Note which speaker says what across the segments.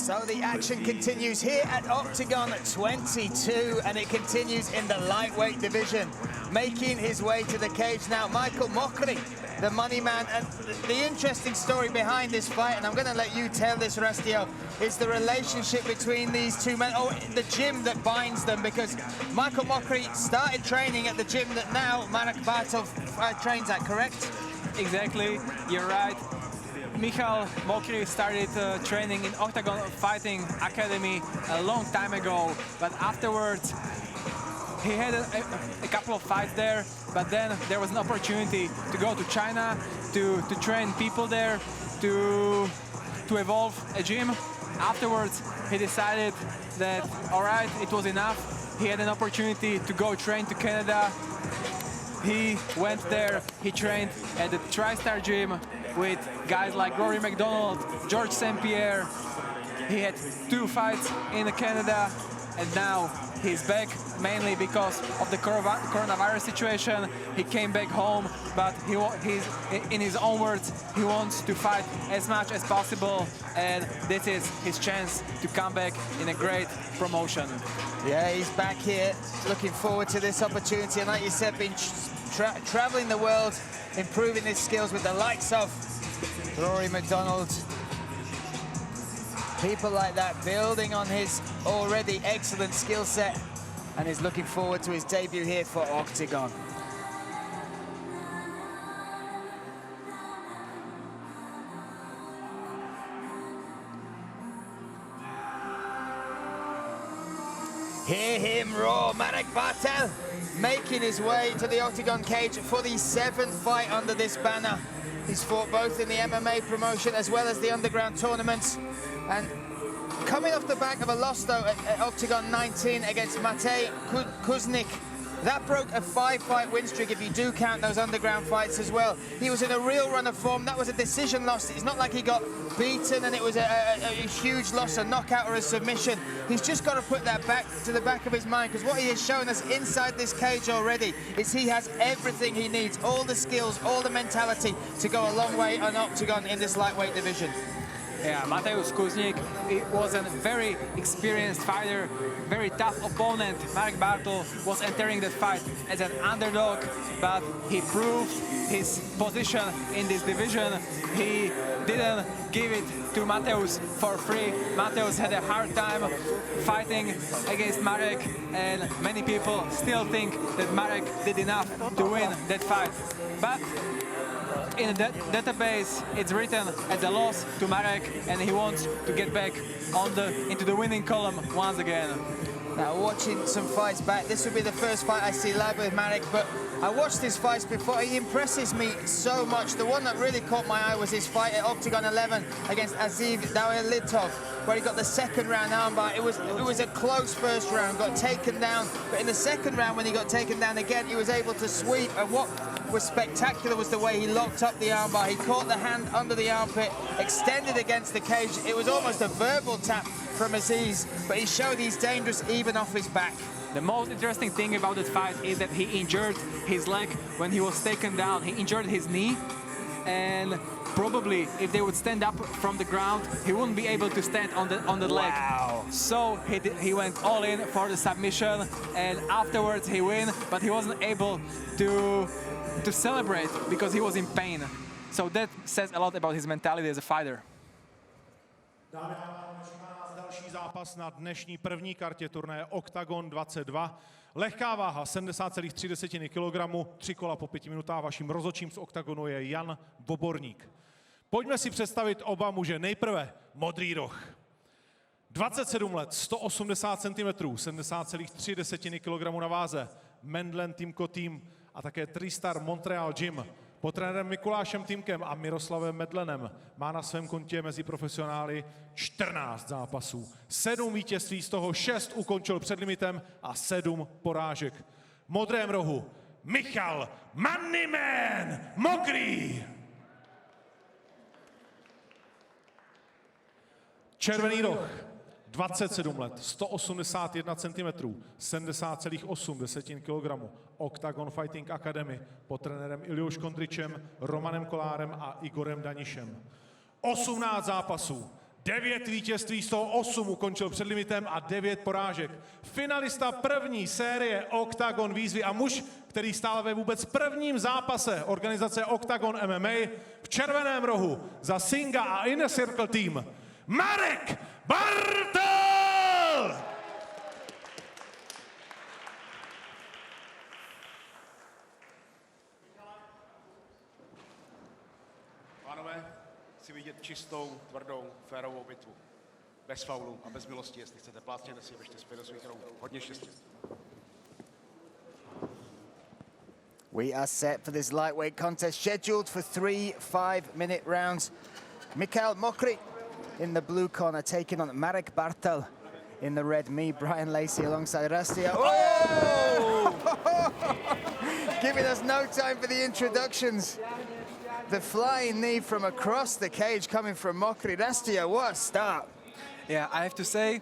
Speaker 1: So the action continues here at Octagon 22, and it continues in the lightweight division. Making his way to the cage now, Michael Mokry, the money man. And the interesting story behind this fight, and I'm going to let you tell this, Rastio, is the relationship between these two men, or the gym that binds them, because Michael Mokry started training at the gym that now MAREK Bartl trains at, correct?
Speaker 2: Exactly, you're right. MICHAL Mokry started training in Octagon Fighting Academy a long time ago, but afterwards he had a couple of fights there, but then there was an opportunity to go to China to train people there, to evolve a gym. Afterwards he decided that all right, it was enough. He had an opportunity to go train to Canada. He went there, he trained at the TriStar gym with guys like Rory McDonald, George St. Pierre. He had 2 fights in Canada, and now he's back mainly because of the coronavirus situation. He came back home, but he's in his own words, he wants to fight as much as possible, and this is his chance to come back in a great promotion.
Speaker 1: Yeah, he's back here, looking forward to this opportunity, and like you said, been traveling the world, improving his skills with the likes of Rory McDonald. People like that building on his already excellent skill set, and is looking forward to his debut here for Octagon. Hear him roar, MAREK Bartl making his way to the Octagon cage for the 7th fight under this banner. He's fought both in the MMA promotion as well as the underground tournaments. And coming off the back of a loss though at Octagon 19 against Matej Kuznik, that broke a 5-fight win streak if you do count those underground fights as well. He was in a real run of form. That was a decision loss. It's not like he got beaten and it was a huge loss, a knockout or a submission. He's just got to put that back to the back of his mind, because what he has shown us inside this cage already is he has everything he needs, all the skills, all the mentality to go a long way on Octagon in this lightweight division.
Speaker 2: Yeah, Matej Kuznik was a very experienced fighter, very tough opponent. MAREK Bartl was entering that fight as an underdog, but he proved his position in this division. He didn't give it to Mateusz for free. Mateusz had a hard time fighting against MAREK, and many people still think that MAREK did enough to win that fight. But in the database, it's written as a loss to MAREK, and he wants to get back into the winning column once again.
Speaker 1: Now, watching some fights back, this will be the first fight I see live with MAREK, but I watched his fights before. He impresses me so much. The one that really caught my eye was his fight at Octagon 11 against Aziz Dawelitov, where he got the 2nd round armbar. It was a close first round, got taken down, but in the 2nd round, when he got taken down again, he was able to sweep, and what was spectacular was the way he locked up the armbar. He caught the hand under the armpit, extended against the cage. It was almost a verbal tap from Aziz, but he showed he's dangerous even off his back.
Speaker 2: The most interesting thing about that fight is that he injured his leg when he was taken down. He injured his knee, and probably if they would stand up from the ground, he wouldn't be able to stand on the leg.
Speaker 1: Wow.
Speaker 2: So he went all in for the submission, and afterwards he won, but he wasn't able to celebrate because he was in pain. So that says a lot about his mentality as a fighter.
Speaker 3: Další zápas na dnešní první kartě turnaje Octagon 22. Lehká váha 70,3 kg, 3 kola po 5 minutách. Vaším rozhodčím z Octagonu je Jan Voborník. Pojďme si představit oba muže. Nejprve modrý roh. 27 let, 180 cm, 70,3 kg na váze. Mendlen Teamco Team a také TriStar Montreal Gym. Pod trenérem Mikulášem Týmkem a Miroslavem Medlenem má na svém kontě mezi profesionály 14 zápasů. 7 vítězství, z toho 6 ukončil před limitem a 7 porážek. V modrém rohu MICHAL MONEYMAN Mokry. Červený roh. 27 let, 181 cm, 70,8 kg. Octagon Fighting Academy pod trenérem Iliou Škondričem, Romanem Kolárem a Igorem Danišem. 18 zápasů, 9 vítězství, 108 ukončil před limitem a 9 porážek. Finalista první série OKTAGON výzvy a muž, který stál ve vůbec prvním zápase organizace OKTAGON MMA v červeném rohu za Singa a Inner Circle tým, MAREK Bartl!
Speaker 4: Pánové, chci vidět čistou, tvrdou, férovou bitvu. Bez faulu a bez milosti, jestli chcete. Plácněte si, běžte zpět do svých rohů. Hodně štěstí.
Speaker 1: We are set for this lightweight contest, scheduled for 3 5-minute rounds. MICHAL Mokry in the blue corner, taking on MAREK Bartl in the red. Me, Brian Lacey, alongside Rastia. Oh! Giving us no time for the introductions. The flying knee from across the cage coming from Mokry. Rastia, what a start.
Speaker 2: Yeah, I have to say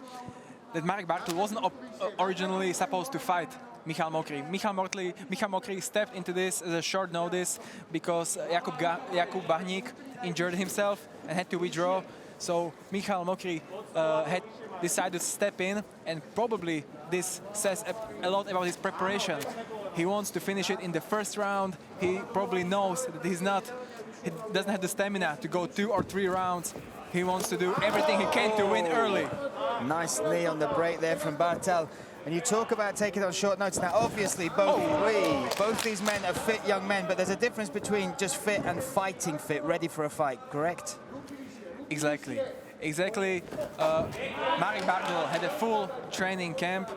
Speaker 2: that MAREK Bartl wasn't originally supposed to fight Michal Mokry. Michal Mokry stepped into this as a short notice because Jakub Bahník injured himself and had to withdraw. So Michal Mokry had decided to step in, and probably this says a lot about his preparation. He wants to finish it in the first round. He probably knows that he doesn't have the stamina to go 2 or 3 rounds. He wants to do everything he can to win early.
Speaker 1: Nice knee on the break there from Bartl. And you talk about taking on short notice. Now, obviously, both these men are fit young men, but there's a difference between just fit and fighting fit, ready for a fight, correct?
Speaker 2: Exactly. MAREK Bartl had a full training camp,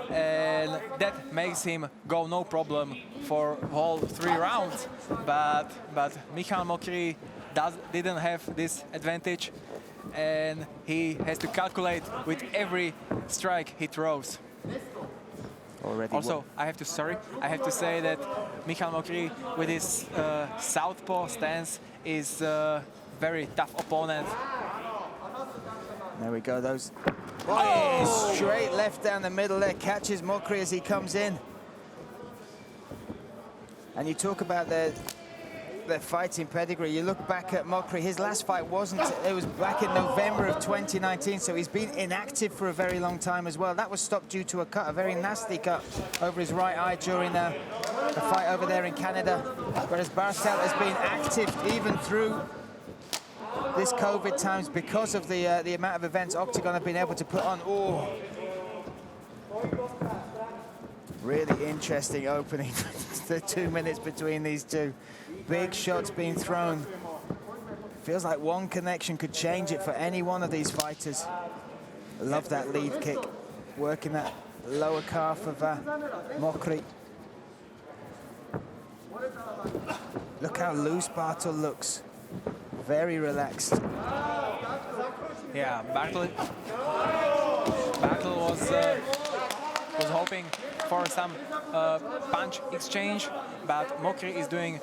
Speaker 2: and that makes him go no problem for whole 3 rounds. But Michal Mokry didn't have this advantage, and he has to calculate with every strike he throws. I have to say that Michal Mokry, with his southpaw stance, is a very tough opponent.
Speaker 1: There we go, those straight left down the middle there, catches Mokry as he comes in. And you talk about the fighting pedigree. You look back at Mokry, his last fight was back in November of 2019, so he's been inactive for a very long time as well. That was stopped due to a cut, a very nasty cut over his right eye during the fight over there in Canada, whereas Bartl has been active even through this COVID times because of the amount of events Octagon have been able to put on. Oh, really interesting opening. The 2 minutes between these two. Big shots being thrown. Feels like one connection could change it for any one of these fighters. I love that lead kick, working that lower calf of Mokry. Look how loose Bartl looks. Very relaxed.
Speaker 2: Yeah, Bartl was hoping for some punch exchange, but Mokry is doing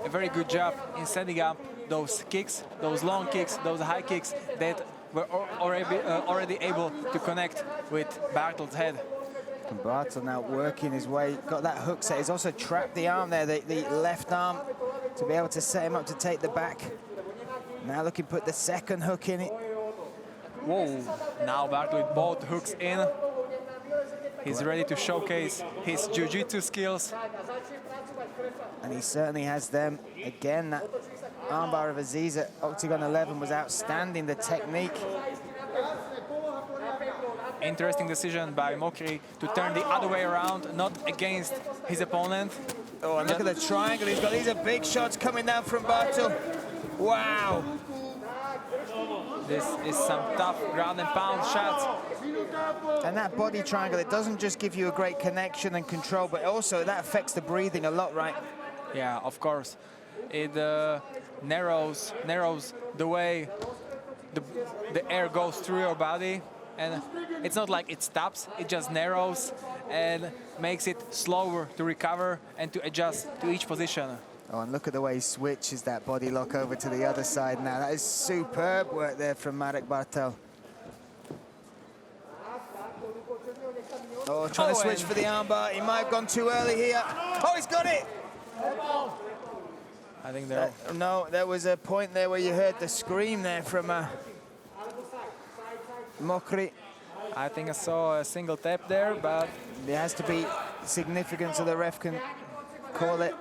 Speaker 2: a very good job in setting up those kicks, those long kicks, those high kicks that were already able to connect with Bartl's head.
Speaker 1: And Bartl now working his way, got that hook set. He's also trapped the arm there, the left arm, to be able to set him up to take the back. Now looking to put the second hook in it.
Speaker 2: Whoa, now Bartl with both hooks in. He's ready to showcase his jiu-jitsu skills.
Speaker 1: And he certainly has them. Again, that armbar of Aziz at Octagon 11 was outstanding, the technique.
Speaker 2: Interesting decision by Mokry to turn the other way around, not against his opponent.
Speaker 1: Oh, and look at the triangle he's got. These are big shots coming down from Bartl. Wow.
Speaker 2: This is some tough ground and pound shots.
Speaker 1: And that body triangle, it doesn't just give you a great connection and control, but also that affects the breathing a lot, right?
Speaker 2: Yeah, of course. It narrows the way the air goes through your body, and it's not like it stops, it just narrows and makes it slower to recover and to adjust to each position.
Speaker 1: Oh, and look at the way he switches that body lock over to the other side now. That is superb work there from MAREK Bartl. Oh, trying to switch for the armbar. He might have gone too early here. Oh, he's got it!
Speaker 2: I think there...
Speaker 1: no, there was a point there where you heard the scream there from Mokry.
Speaker 2: I think I saw a single tap there, but
Speaker 1: There has to be significance so the ref can call it.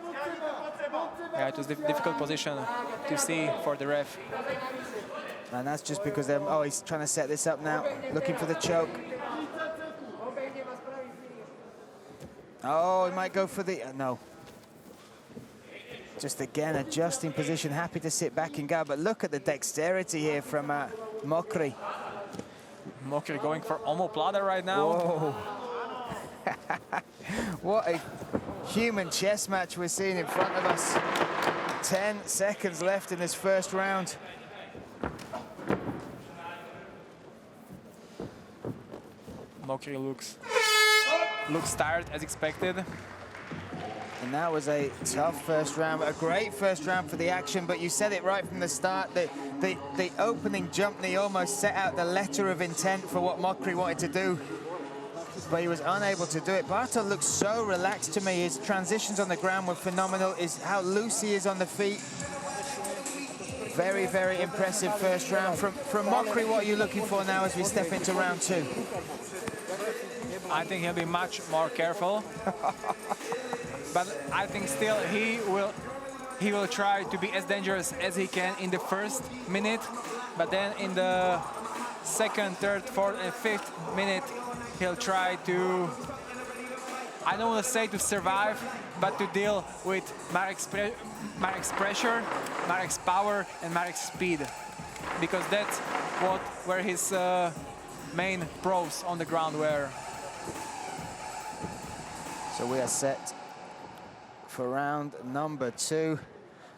Speaker 2: yeah, it was a difficult position to see for the ref.
Speaker 1: And that's just because they're, oh, he's trying to set this up now, looking for the choke. Oh, he might go for the, no. Just again, adjusting position, happy to sit back and go, but look at the dexterity here from Mokry.
Speaker 2: Mokry going for omoplata right now.
Speaker 1: Whoa. What a human chess match we're seeing in front of us. 10 seconds left in this first round.
Speaker 2: Mokry looks tired as expected.
Speaker 1: And that was a tough first round, a great first round for the action, but you said it right from the start. The opening jump knee almost set out the letter of intent for what Mokry wanted to do, but he was unable to do it. Bartl looks so relaxed to me. His transitions on the ground were phenomenal. Is how loose he is on the feet. Very, very impressive first round. From Mokry, what are you looking for now as we step into round two?
Speaker 2: I think he'll be much more careful. But I think still he will try to be as dangerous as he can in the first minute, but then in the second, third, fourth, and fifth minute, he'll try to, I don't want to say to survive, but to deal with Marek's pressure, Marek's power, and Marek's speed, because that's where his main pros on the ground were.
Speaker 1: So we are set for round number two.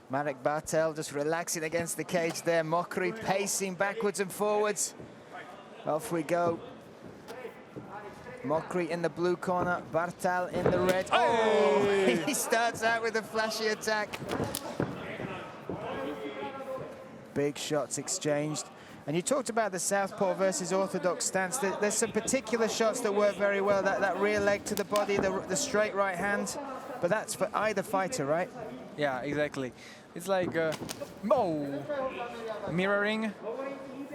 Speaker 1: Marek Bartl just relaxing against the cage there. Mokry pacing backwards and forwards. Off we go. Mokry in the blue corner, Bartl in the red. Oh, he starts out with a flashy attack. Big shots exchanged. And you talked about the southpaw versus orthodox stance. There's some particular shots that work very well. That rear leg to the body, the straight right hand. But that's for either fighter, right?
Speaker 2: Yeah, exactly. It's like mirroring,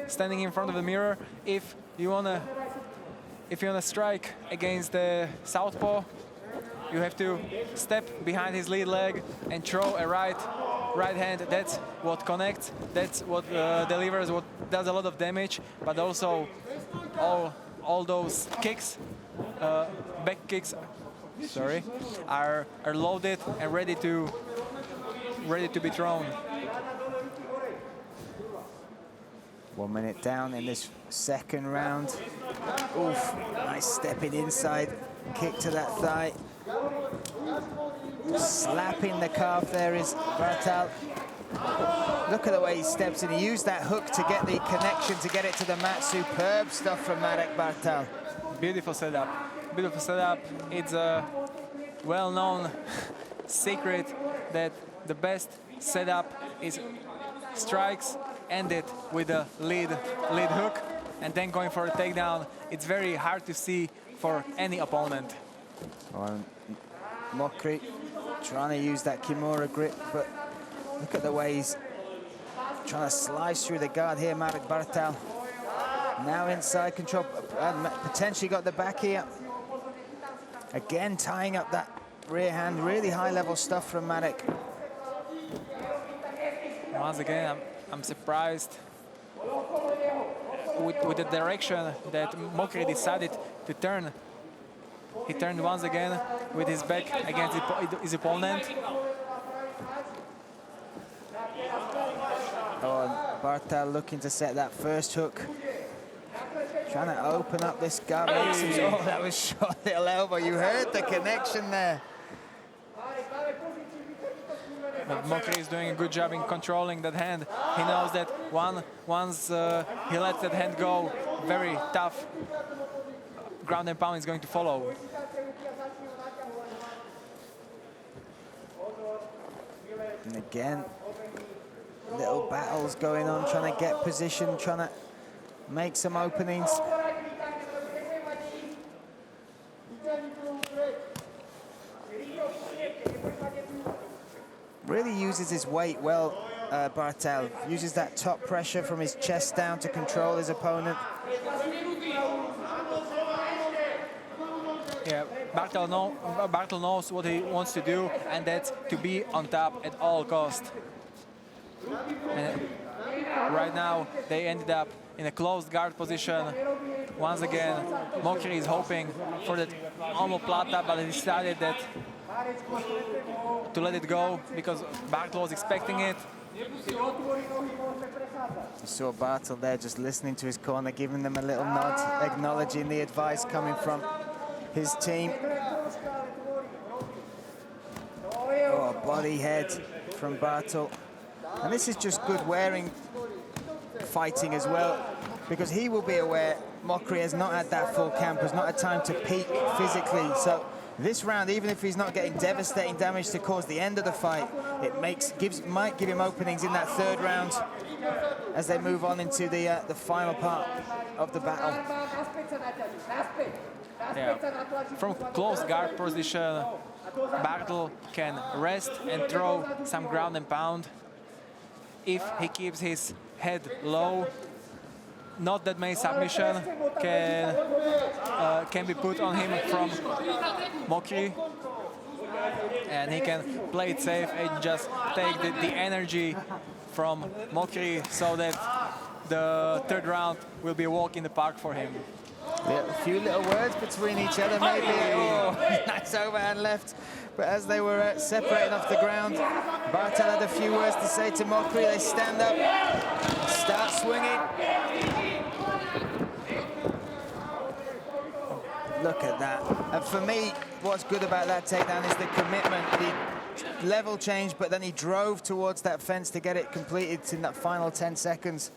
Speaker 2: standing in front of the mirror. If you wanna strike against the southpaw, you have to step behind his lead leg and throw a right hand. That's what connects. That's what delivers. What does a lot of damage. But also all those kicks, back kicks. Sorry, are loaded and ready to be thrown.
Speaker 1: 1 minute down in this second round. Oof, nice stepping inside, kick to that thigh. Slapping the calf there is Bartl. Look at the way he steps in. He used that hook to get the connection, to get it to the mat. Superb stuff from Marek Bartl.
Speaker 2: Beautiful setup. Beautiful setup. It's a well-known secret that the best setup is strikes ended with a lead hook and then going for a takedown. It's very hard to see for any opponent.
Speaker 1: Mokry trying to use that Kimura grip, but look at the way he's trying to slice through the guard here, Marek Bartl. Now inside control, potentially got the back here. Again, tying up that rear hand, really high-level stuff from Marek.
Speaker 2: Once again, I'm surprised with the direction that Mokry decided to turn. He turned once again with his back against his opponent.
Speaker 1: Oh, and Bartl looking to set that first hook. Trying to open up this guard.
Speaker 2: Hey.
Speaker 1: Oh, that was short little elbow. You heard the connection there.
Speaker 2: But Mokry is doing a good job in controlling that hand. He knows that once he lets that hand go, very tough ground and pound is going to follow.
Speaker 1: And again, little battles going on, trying to get position, trying to make some openings. Really uses his weight well, Bartl. Uses that top pressure from his chest down to control his opponent.
Speaker 2: Yeah, Bartl knows what he wants to do, and that's to be on top at all costs. And right now, they ended up in a closed guard position. Once again, Mokry is hoping for that omoplata, but he decided that to let it go because Bartl was expecting it.
Speaker 1: You saw Bartl there just listening to his corner, giving them a little nod, acknowledging the advice coming from his team. Oh, body head from Bartl. And this is just good wearing fighting as well, because he will be aware Mokry has not had that full camp, has not had time to peak physically. So this round, even if he's not getting devastating damage to cause the end of the fight, it might give him openings in that third round as they move on into the final part of the battle.
Speaker 2: Yeah. From close guard position, Bartl can rest and throw some ground and pound. If he keeps his head low, not that many submission can be put on him from Mokry, and he can play it safe and just take the energy from Mokry so that the third round will be a walk in the park for him.
Speaker 1: Yeah, a few little words between each other, maybe. Oh, nice overhand left. But as they were separating off the ground, Bartl had a few words to say to Mokry. They stand up, start swinging. Look at that. And for me, what's good about that takedown is the commitment, the level change, but then he drove towards that fence to get it completed in that final 10 seconds.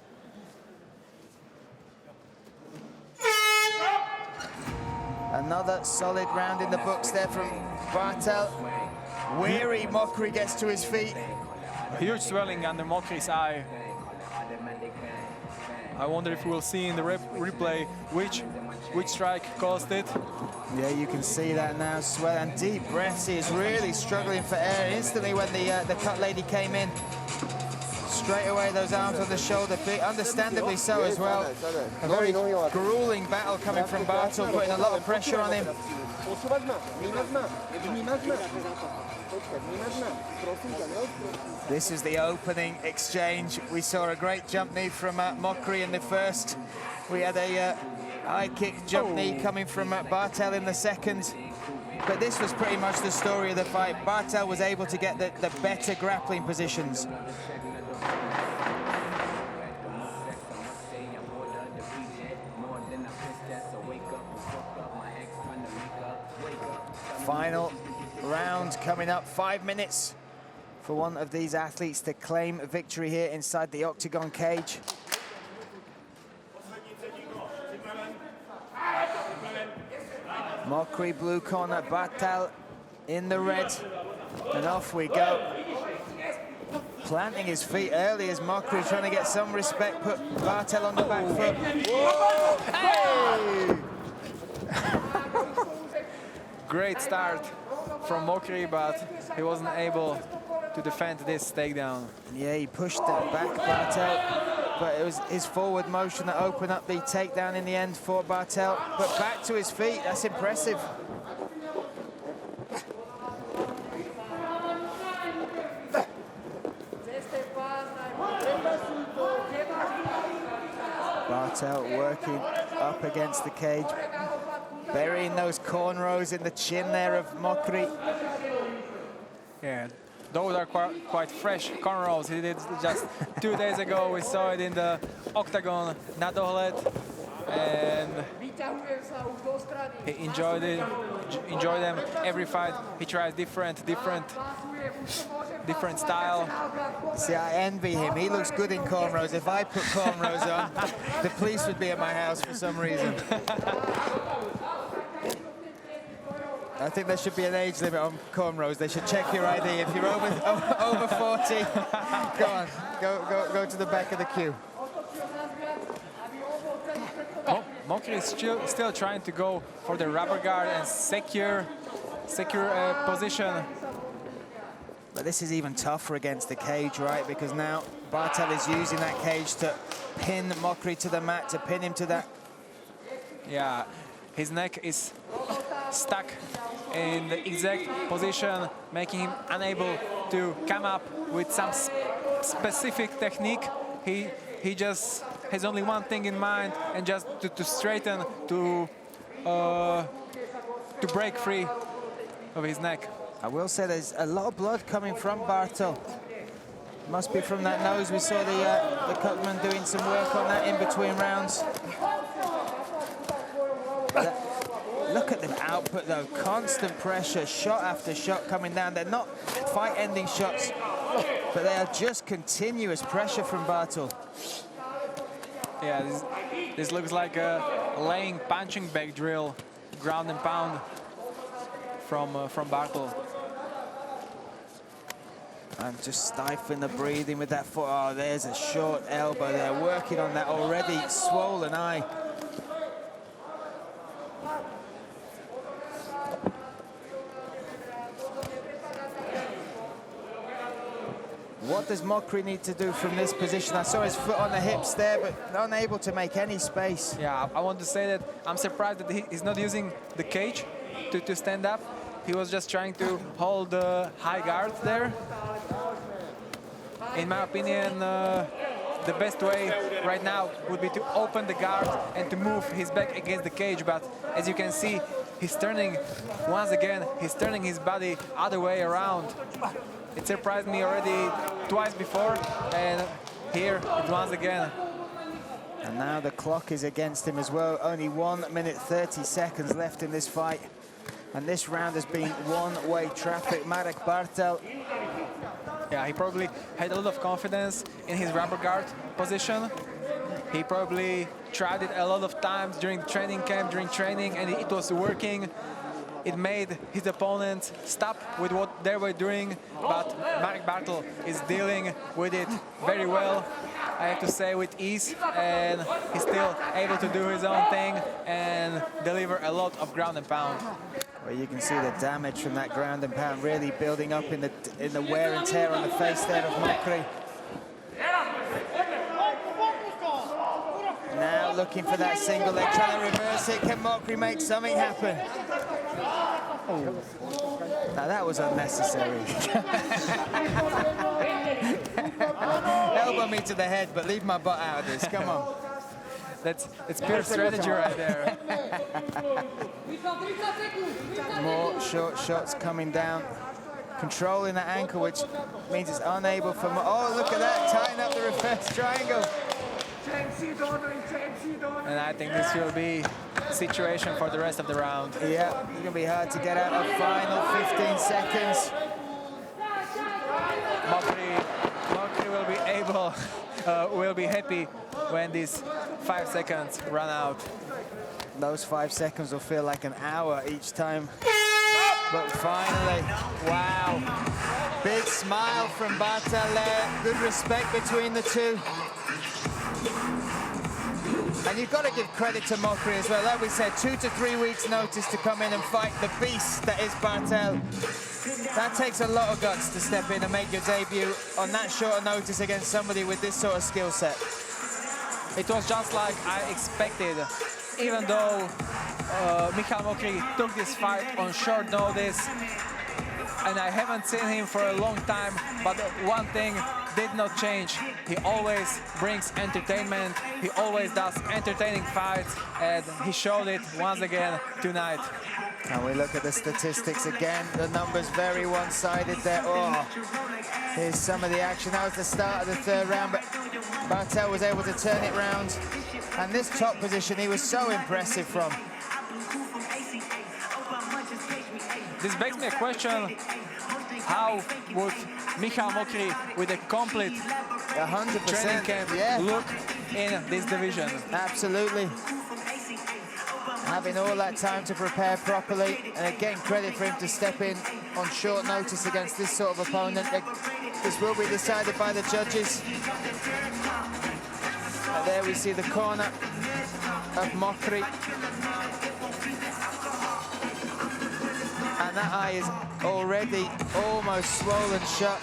Speaker 1: Another solid round in the books there from Bartl. Weary Mokry gets to his feet.
Speaker 2: Huge swelling under Mokry's eye. I wonder if we'll see in the replay which strike caused it.
Speaker 1: Yeah, you can see that now. Swell and deep breaths. He is really struggling for air. Instantly when the cut lady came in, straight away those arms on the shoulder, understandably so as well. A very grueling battle coming from Bartl, putting a lot of pressure on him. This is the opening exchange. We saw a great jump knee from Mokry in the first. We had a high kick jump knee coming from Bartl in the second. But this was pretty much the story of the fight. Bartl was able to get the better grappling positions. Final round coming up, 5 minutes for one of these athletes to claim victory here inside the octagon cage. Mokry blue corner, Bartl in the red, and off we go. Planting his feet early as Mokry trying to get some respect, put Bartl on the back foot. Whoa! Hey!
Speaker 2: Great start from Mokry, but he wasn't able to defend this takedown.
Speaker 1: Yeah, he pushed that back, Bartl, but it was his forward motion that opened up the takedown in the end for Bartl. But back to his feet, that's impressive. Bartl working up against the cage, burying those cornrows in the chin there of Mokry.
Speaker 2: Yeah, those are quite fresh cornrows. He did just 2 days ago. We saw it in the octagon, na dohled, and he enjoyed them every fight. He tries different style.
Speaker 1: See, I envy him. He looks good in cornrows. If I put cornrows on, the police would be at my house for some reason. I think there should be an age limit on cornrows. They should check your ID. If you're over 40, go on, go to the back of the queue.
Speaker 2: Mokry is still trying to go for the rubber guard and secure position.
Speaker 1: But this is even tougher against the cage, right? Because now Bartl is using that cage to pin Mokry to the mat, to pin him to that.
Speaker 2: Yeah, his neck is stuck in the exact position, making him unable to come up with some specific technique. He just has only one thing in mind, and just to straighten, to break free of his neck.
Speaker 1: I will say there's a lot of blood coming from Bartl. Must be from that nose. We saw the cutman doing some work on that in between rounds. Look at the output though, constant pressure, shot after shot coming down. They're not fight-ending shots, but they are just continuous pressure from Bartl.
Speaker 2: Yeah, this looks like a laying punching bag drill, ground and pound from Bartl.
Speaker 1: And just stifling the breathing with that foot. Oh, there's a short elbow there, working on that already swollen eye. What does Mokry need to do from this position? I saw his foot on the hips there, but unable to make any space.
Speaker 2: Yeah, I want to say that I'm surprised that he's not using the cage to stand up. He was just trying to hold the high guard there. In my opinion, the best way right now would be to open the guard and to move his back against the cage. But as you can see, he's turning, once again, he's turning his body other way around. It surprised me already twice before, and here it once again.
Speaker 1: And now the clock is against him as well. Only 1 minute 30 seconds left in this fight. And this round has been one-way traffic. MAREK Bartl.
Speaker 2: Yeah, he probably had a lot of confidence in his rubber guard position. He probably tried it a lot of times during training camp, during training, and it was working. It made his opponent stop with what they were doing, but MAREK Bartl is dealing with it very well, I have to say, with ease, and he's still able to do his own thing and deliver a lot of ground and pound.
Speaker 1: Well, you can see the damage from that ground and pound really building up in the wear and tear on the face there of Mokry. Now looking for that single leg, trying to reverse it. Can Mokry make something happen? Oh. Now that was unnecessary. Elbow me to the head, but leave my butt out of this. Come on.
Speaker 2: That's pure strategy right there.
Speaker 1: More short shots coming down, controlling that ankle, which means it's unable for. Oh, look at that, tying up the reverse triangle.
Speaker 2: And I think this will be a situation for the rest of the round.
Speaker 1: Yeah, it's gonna be hard to get out of final 15 seconds.
Speaker 2: Mokry will be able, will be happy when these 5 seconds run out.
Speaker 1: Those 5 seconds will feel like an hour each time. But finally, wow. Big smile from Bartl there. Good respect between the two. And you've got to give credit to Mokry as well. Like we said, 2 to 3 weeks notice to come in and fight the beast that is Bartl. That takes a lot of guts to step in and make your debut on that short notice against somebody with this sort of skill set.
Speaker 2: It was just like I expected. Even though MICHAL Mokry took this fight on short notice, and I haven't seen him for a long time, but one thing did not change. He always brings entertainment, he always does entertaining fights, and he showed it once again tonight.
Speaker 1: And we look at the statistics again, the numbers very one-sided there. Oh, here's some of the action. That was the start of the third round, but Bartl was able to turn it round. And this top position, he was so impressive from.
Speaker 2: This begs me a question, how would MICHAL Mokry with a complete
Speaker 1: 100%,
Speaker 2: training camp look in this division?
Speaker 1: Absolutely. Having all that time to prepare properly, and again, credit for him to step in on short notice against this sort of opponent. This will be decided by the judges. And there we see the corner of Mokry. And that eye is already almost swollen shut.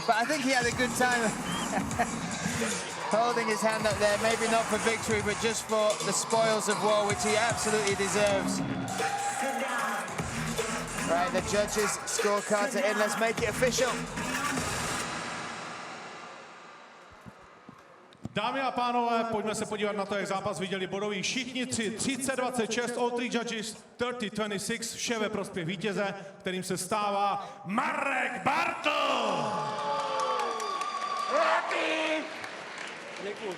Speaker 1: But I think he had a good time holding his hand up there, maybe not for victory, but just for the spoils of war, which he absolutely deserves. Right, the judges' scorecards are in. Let's make it official.
Speaker 3: Dámy a pánové, pojďme se podívat na to, jak zápas viděli bodoví všichni tři. 30-26, all three judges, 30-26, vše ve prospěch vítěze, kterým se stává Marek Bartl!
Speaker 5: Děkuji.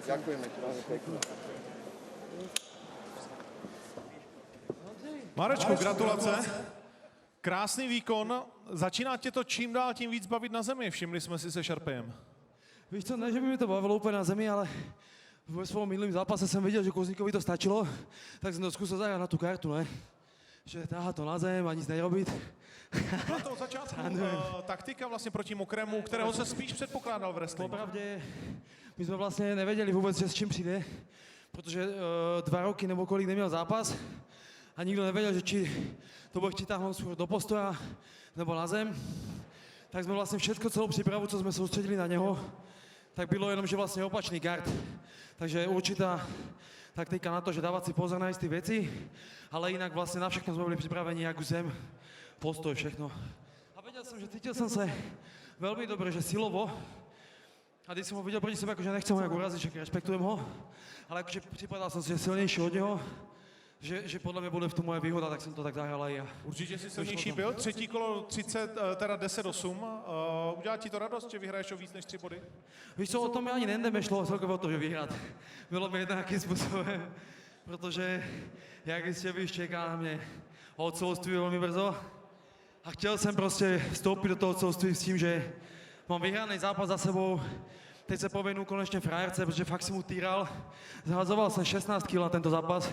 Speaker 5: Ďakujeme ti veľmi pekne.
Speaker 3: Marečku, gratulace. Krásný výkon. Začíná tě to čím dál tím víc bavit na zemi. Všimli jsme si se Šarpejem.
Speaker 6: Víš co, ne, že by mi to bavilo úplně na zemi, ale ve svém minulém zápase jsem viděl, že Kozníkovi to stačilo, tak jsem to zkusil zahrát na tu kartu, ne? Že táhat to na zem a nic nerobit.
Speaker 3: Byla to od začátku taktika vlastně proti Mokrému, kterého se spíš předpokládal v wrestlingu.
Speaker 6: Popravdě, my jsme vlastně nevěděli vůbec, že s čím přijde, protože 2 roky nebo kolik neměl zápas a nikdo nevěděl, že či to bude chtít táhnout do postoja nebo na zem. Tak jsme vlastně všetko, celou přípravu, co jsme soustředili na něho, tak bylo jenom, že vlastně opačný gard. Takže určitá taktika na to, že dávat si pozor na jisté věci, ale jinak vlastně na všechno jsme byli připraveni, jak zem, postoj, všechno. A věděl jsem, že cítil jsem se velmi dobře, že silovo. A když jsem ho viděl proti sebe, jakože nechcem ho jak urazit, že respektujem ho, ale jakože připadal jsem si, že silnější od něho, že podle mě bude v tom moje výhoda, tak jsem to tak zahrál i já.
Speaker 3: Určitě jsi silnější byl. Třetí kolo 10-8. Udělá ti to radost, že vyhraješ o víc než 3 body?
Speaker 6: Víš co, o tom ani nejdeme, šlo celkově o to, že vyhrát. Bylo by nějakým způsobem, protože, jak jistě víš, čeká na mě odsoudství velmi brzo. A chtěl jsem prostě vstoupit do toho odsoudství s tím, že mám vyhraný zápas za sebou. Teď se pověnu konečně frajerce, protože fakt jsem mu týral. Zhazoval jsem 16 kg na tento zápas.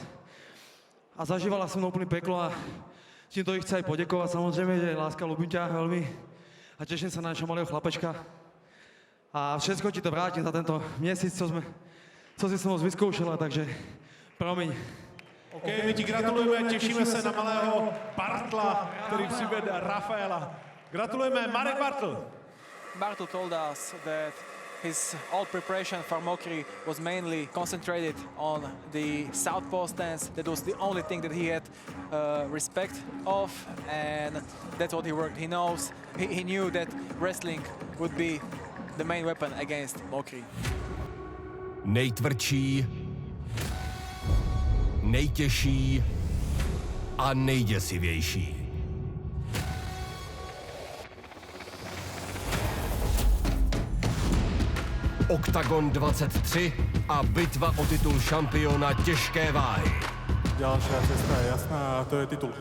Speaker 6: A zažívala jsem úplný peklo a tímto jí chci aj poděkovat samozřejmě, že láska, ľúbim ťa veľmi a těším se na našeho malého chlapečka. A všechno ti to vrátím za tento měsíc, co si moc vyzkoušela, takže promiň.
Speaker 3: OK, my ti gratulujeme, těšíme se na malého Bartla, který přivede Rafaela. Gratulujeme, Marek Bartl.
Speaker 2: Bartl told us that his all preparation for Mokry was mainly concentrated on the southpaw stance. That was the only thing that he had respect of, and that's what he worked. He knows, he knew that wrestling would be the main weapon against Mokry.
Speaker 7: Nejtvrdší, nejtěžší a nejděsivější. OKTAGON 23 a bitva o titul šampiona těžké váhy.
Speaker 8: Ďalšia cesta je jasná a to je titul.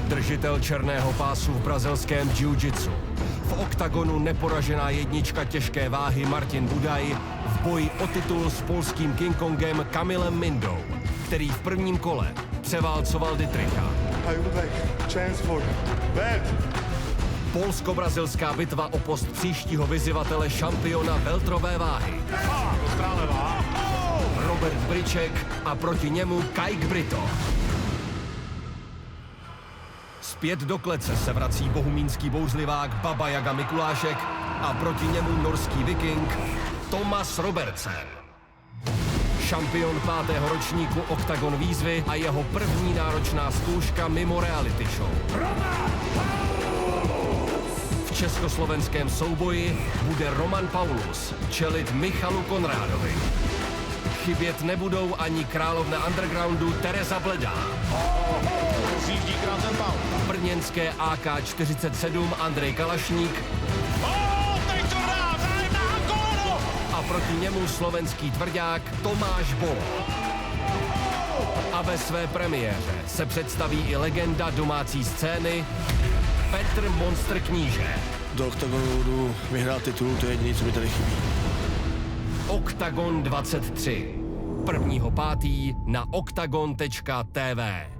Speaker 7: Držitel černého pásu v brazilském jiu-jitsu. V OKTAGONu neporažená jednička těžké váhy Martin Budaj v boji o titul s polským King Kongem Kamilem Mindou, který v prvním kole převálcoval Dietricha.
Speaker 8: I would like chance for belt.
Speaker 7: Polsko-brazilská bitva o post příštího vyzývatele šampiona welterové váhy. Robert Briček a proti němu Kajk Brito. Zpět do klece se vrací bohumínský bouřlivák Baba Jaga Mikulášek a proti němu norský viking Thomas Robertsen. Šampion 5. ročníku OKTAGON výzvy a jeho první náročná zkouška mimo reality show. V československém souboji bude Roman Paulus čelit Michalu Konrádovi. Chybět nebudou ani královna undergroundu Tereza Bledá. Brněnské AK-47 Andrej Kalašník. A proti němu slovenský tvrdák Tomáš Bolo. A ve své premiéře se představí i legenda domácí scény Petr Monster Kníže.
Speaker 9: Do OKTAGONu jdu vyhrát titul, to je jediné, co mi tady chybí.
Speaker 7: OKTAGON 23. 1.5. na oktagon.tv.